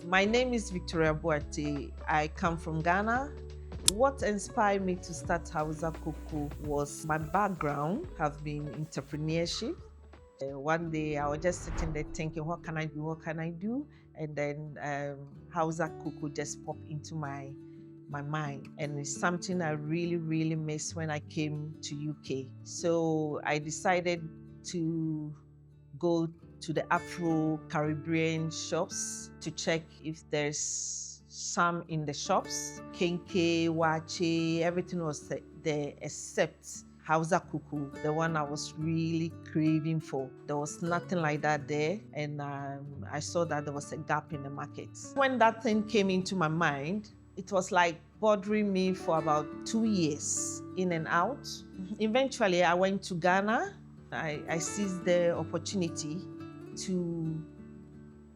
My name is Victoria Boate. I come from Ghana. What inspired me to start Hausa Koko was my background have been entrepreneurship. One day I was just sitting there thinking, what can I do? What can I do? And then Hausa Koko just popped into my mind, and it's something I really miss when I came to UK. So I decided to go to the Afro-Caribbean shops to check if there's some in the shops. Kenke, Wache, everything was there except Hausa Kuku, the one I was really craving for. There was nothing like that there, and I saw that there was a gap in the market. When that thing came into my mind, it was like bothering me for about 2 years, in and out. Eventually, I went to Ghana. I seized the opportunity to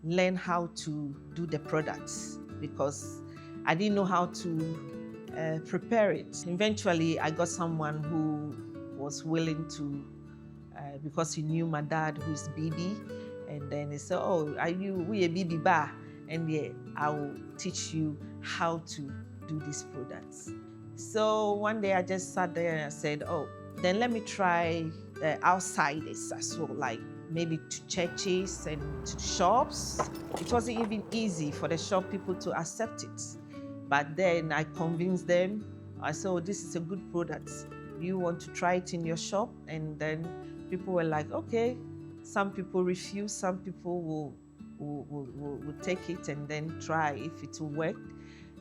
learn how to do the products because I didn't know how to prepare it. Eventually, I got someone who was willing to, because he knew my dad, who is BB, and then he said, "Oh, we a BB bar, and yeah, I will teach you how to do these products." So one day I just sat there and I said, "Oh, then let me try outsiders as well, like maybe to churches and to shops." It wasn't even easy for the shop people to accept it. But then I convinced them. I said, "Oh, this is a good product. You want to try it in your shop?" And then people were like, "Okay." Some people refuse, some people will take it and then try if it will work.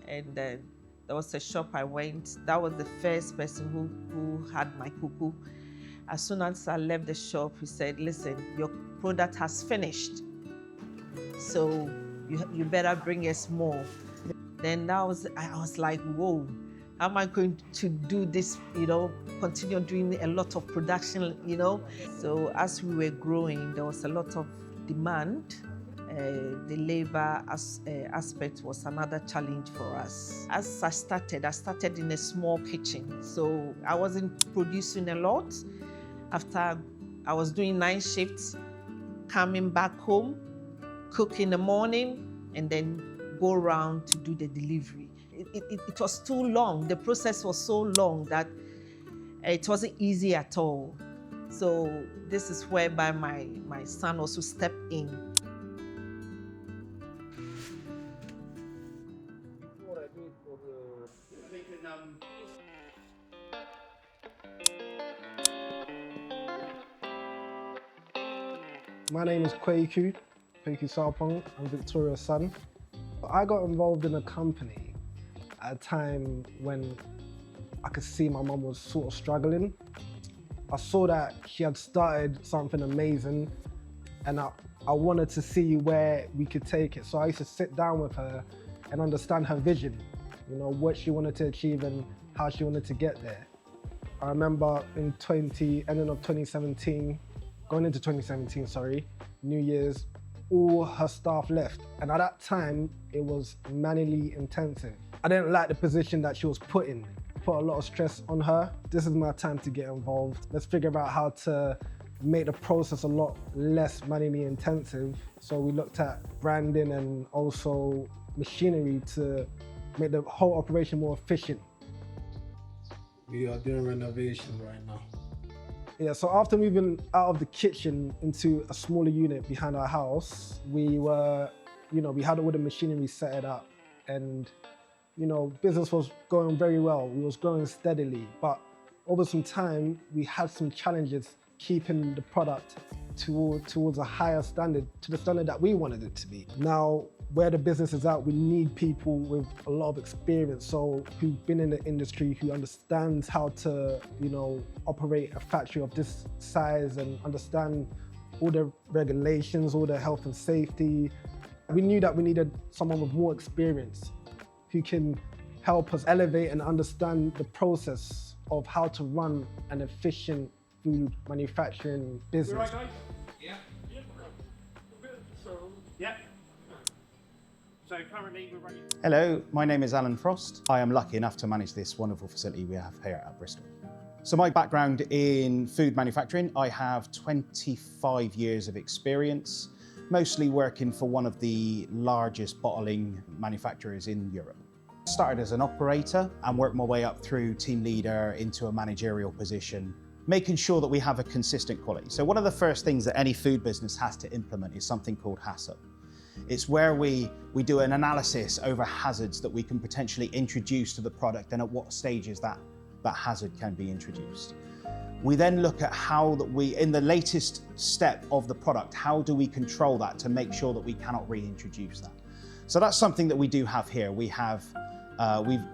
And then there was a shop I went. That was the first person who had my cuckoo. As soon as I left the shop, he said, "Listen, your product has finished, so you better bring us more." Then I was like, whoa, how am I going to do this, continue doing a lot of production, So as we were growing, there was a lot of demand. The labor aspect was another challenge for us. As I started in a small kitchen, so I wasn't producing a lot. After I was doing 9 shifts, coming back home, cook in the morning, and then go around to do the delivery. It was too long. The process was so long that it wasn't easy at all. So this is whereby my son also stepped in. My name is Koko Sarpong. I'm Victoria's son. I got involved in a company at a time when I could see my mum was sort of struggling. I saw that she had started something amazing, and I wanted to see where we could take it. So I used to sit down with her and understand her vision, what she wanted to achieve and how she wanted to get there. I remember in ending of 2017, going into 2017, New Year's, all her staff left. And at that time, it was manually intensive. I didn't like the position that she was put in. Put a lot of stress on her. This is my time to get involved. Let's figure out how to make the process a lot less manually intensive. So we looked at branding and also machinery to make the whole operation more efficient. We are doing renovation right now. Yeah, so after moving out of the kitchen into a smaller unit behind our house, we had all the machinery set up, and business was going very well. We was growing steadily, but over some time, we had some challenges keeping the product towards a higher standard, to the standard that we wanted it to be. Now, where the business is at, we need people with a lot of experience, so who've been in the industry, who understands how to, operate a factory of this size and understand all the regulations, all the health and safety. We knew that we needed someone with more experience who can help us elevate and understand the process of how to run an efficient food manufacturing business. Right, guys? Yeah. Yeah. So currently we're running. Hello, my name is Alan Frost. I am lucky enough to manage this wonderful facility we have here at Bristol. So my background in food manufacturing, I have 25 years of experience. mostly working for one of the largest bottling manufacturers in Europe. Started as an operator and worked my way up through team leader into a managerial position, making sure that we have a consistent quality. So one of the first things that any food business has to implement is something called HACCP. It's where we do an analysis over hazards that we can potentially introduce to the product and at what stages that hazard can be introduced. We then look at how that we, in the latest step of the product, how do we control that to make sure that we cannot reintroduce that? So that's something that we do have here. We have,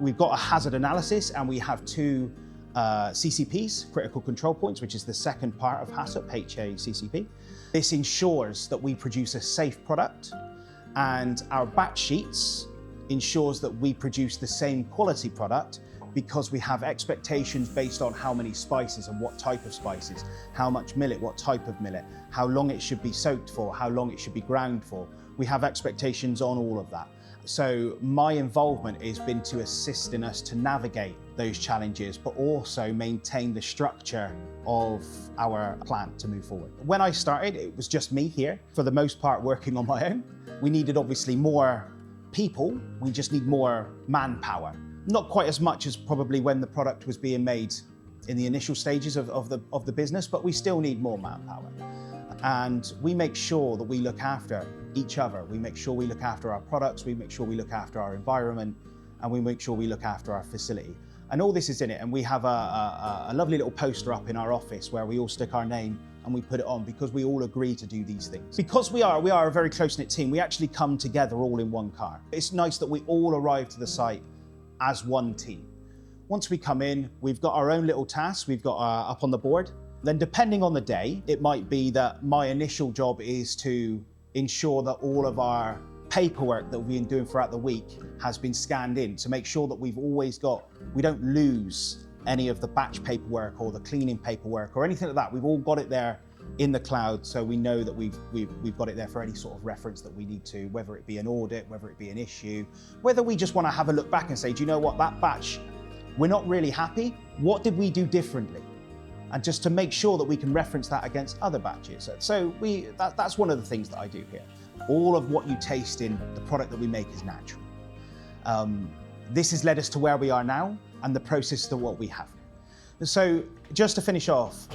we've got a hazard analysis and we have two CCPs, critical control points, which is the second part of HACCP, HACCP. This ensures that we produce a safe product, and our batch sheets ensures that we produce the same quality product because we have expectations based on how many spices and what type of spices, how much millet, what type of millet, how long it should be soaked for, how long it should be ground for. We have expectations on all of that. So my involvement has been to assist in us to navigate those challenges, but also maintain the structure of our plan to move forward. When I started, it was just me here, for the most part working on my own. We needed obviously more people, we just need more manpower. Not quite as much as probably when the product was being made in the initial stages of the business, but we still need more manpower. And we make sure that we look after each other. We make sure we look after our products, we make sure we look after our environment, and we make sure we look after our facility. And all this is in it. And we have a lovely little poster up in our office where we all stick our name and we put it on because we all agree to do these things. Because we are a very close-knit team, we actually come together all in one car. It's nice that we all arrive to the site as one team. Once we come in, we've got our own little tasks we've got up on the board. Then depending on the day, it might be that my initial job is to ensure that all of our paperwork that we've been doing throughout the week has been scanned in to make sure that we've always got, we don't lose any of the batch paperwork or the cleaning paperwork or anything like that. We've all got it there in the cloud, so we know that we've got it there for any sort of reference that we need to, whether it be an audit, whether it be an issue, whether we just want to have a look back and say, do you know what, that batch, we're not really happy. What did we do differently? And just to make sure that we can reference that against other batches. So that's one of the things that I do here. All of what you taste in the product that we make is natural. This has led us to where we are now and the process to what we have. So just to finish off,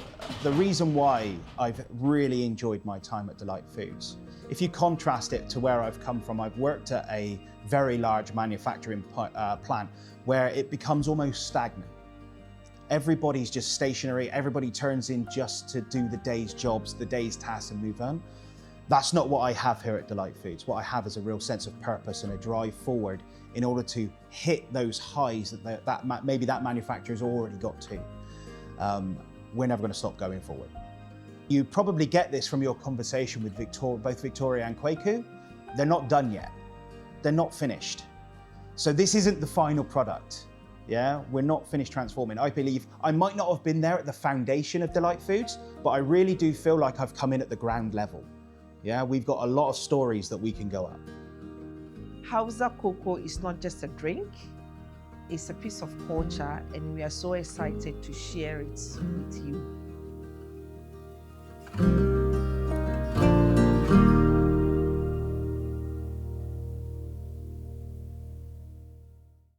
the reason why I've really enjoyed my time at Delight Foods, if you contrast it to where I've come from, I've worked at a very large manufacturing plant where it becomes almost stagnant. Everybody's just stationary, everybody turns in just to do the day's jobs, the day's tasks and move on. That's not what I have here at Delight Foods. What I have is a real sense of purpose and a drive forward in order to hit those highs that maybe that manufacturer's already got to. We're never going to stop going forward. You probably get this from your conversation with both Victoria and Koko. They're not done yet. They're not finished. So this isn't the final product. Yeah, we're not finished transforming. I believe I might not have been there at the foundation of Delight Foods, but I really do feel like I've come in at the ground level. Yeah, we've got a lot of stories that we can go up. Hausa Koko is not just a drink, it's a piece of culture, and we are so excited to share it with you.